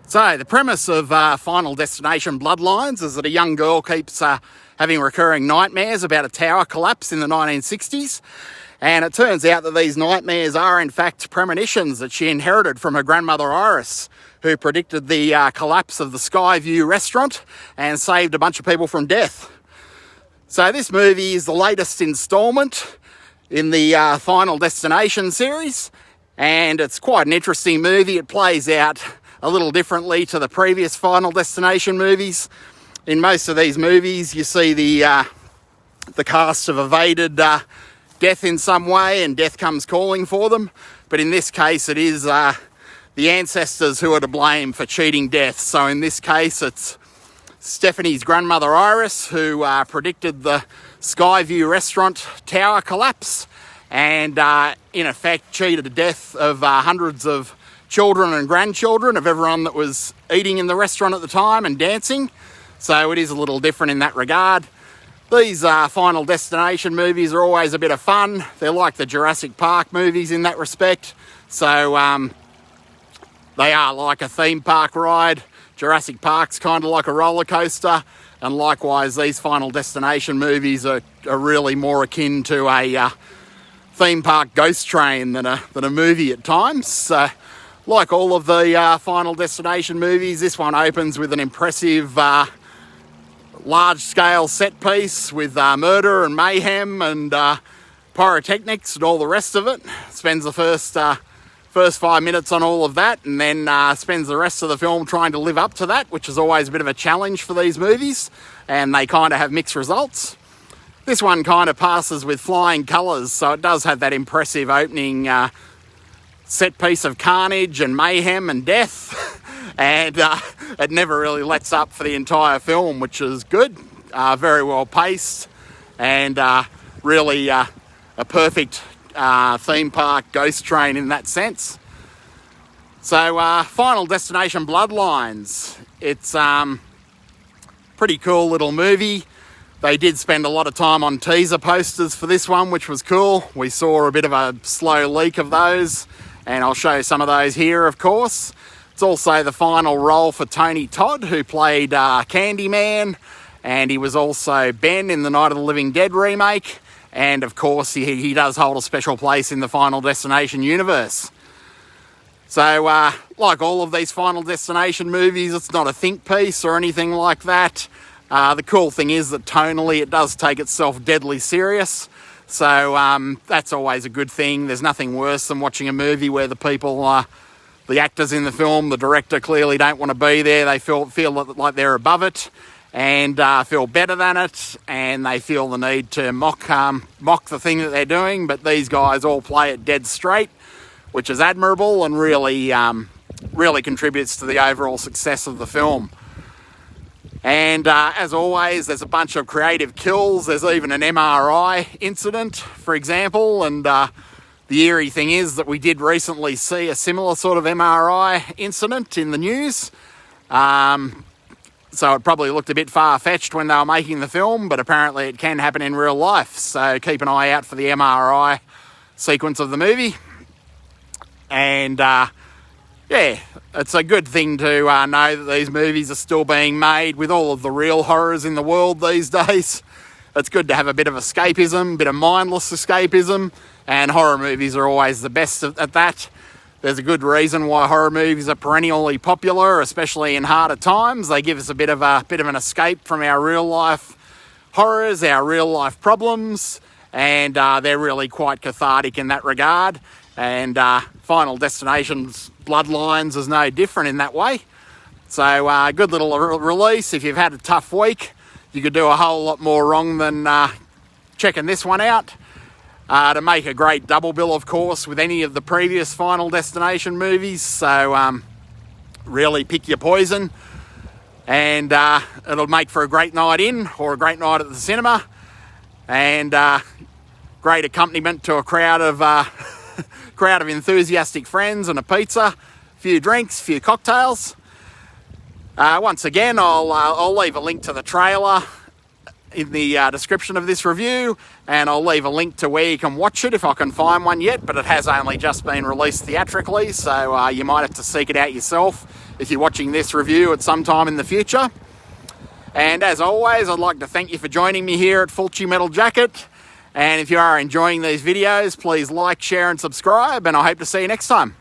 So the premise of Final Destination Bloodlines is that a young girl keeps having recurring nightmares about a tower collapse in the 1960s. And it turns out that these nightmares are in fact premonitions that she inherited from her grandmother Iris, who predicted the collapse of the Skyview Restaurant and saved a bunch of people from death. So this movie is the latest instalment in the Final Destination series, and it's quite an interesting movie. It plays out a little differently to the previous Final Destination movies. In most of these movies, you see the cast have evaded death in some way, and death comes calling for them. But in this case, it is the ancestors who are to blame for cheating death. So in this case, it's Stefani's grandmother Iris who predicted the Skyview Restaurant tower collapse, and in effect cheated the death of hundreds of children and grandchildren of everyone that was eating in the restaurant at the time and dancing. So it is a little different in that regard. These Final Destination movies are always a bit of fun. They're like the Jurassic Park movies in that respect. So they are like a theme park ride. Jurassic Park's kind of like a roller coaster. And likewise, these Final Destination movies are really more akin to a theme park ghost train than a movie at times. Like all of the Final Destination movies, this one opens with an impressive large-scale set piece with murder and mayhem and pyrotechnics and all the rest of it. Spends the first 5 minutes on all of that, and then spends the rest of the film trying to live up to that, which is always a bit of a challenge for these movies, and they kind of have mixed results. This one kind of passes with flying colours, so it does have that impressive opening set piece of carnage and mayhem and death, and it never really lets up for the entire film, which is good. Very well paced, and really a perfect theme park ghost train in that sense. So Final Destination Bloodlines, it's pretty cool little movie. They did spend a lot of time on teaser posters for this one, which was cool. We saw a bit of a slow leak of those, and I'll show you some of those here, of course. It's also the final role for Tony Todd, who played Candyman, and he was also Ben in the Night of the Living Dead remake, and of course he does hold a special place in the Final Destination universe. So like all of these Final Destination movies, it's not a think piece or anything like that. The cool thing is that tonally it does take itself deadly serious. So that's always a good thing. There's nothing worse than watching a movie where the people, the actors in the film, the director clearly don't want to be there. They feel like they're above it and feel better than it, and they feel the need to mock the thing that they're doing. But these guys all play it dead straight, which is admirable and really contributes to the overall success of the film. And as always, there's a bunch of creative kills. There's even an MRI incident, for example. And the eerie thing is that we did recently see a similar sort of MRI incident in the news. So it probably looked a bit far-fetched when they were making the film, but apparently it can happen in real life. So keep an eye out for the MRI sequence of the movie. And yeah, it's a good thing to know that these movies are still being made with all of the real horrors in the world these days. It's good to have a bit of escapism, a bit of mindless escapism, and horror movies are always the best at that. There's a good reason why horror movies are perennially popular, especially in harder times. They give us a bit of an escape from our real life horrors, our real life problems, and they're really quite cathartic in that regard. And Final Destination's Bloodlines is no different in that way. So good little release. If you've had a tough week, you could do a whole lot more wrong than checking this one out. To make a great double bill, of course, with any of the previous Final Destination movies. So really pick your poison, and it'll make for a great night in or a great night at the cinema, and great accompaniment to a crowd of enthusiastic friends and a pizza, a few drinks, a few cocktails. Once again, I'll leave a link to the trailer in the description of this review, and I'll leave a link to where you can watch it if I can find one yet, but it has only just been released theatrically, so you might have to seek it out yourself if you're watching this review at some time in the future. And as always, I'd like to thank you for joining me here at Fulci Metal Jacket, and if you are enjoying these videos, please like, share and subscribe, and I hope to see you next time.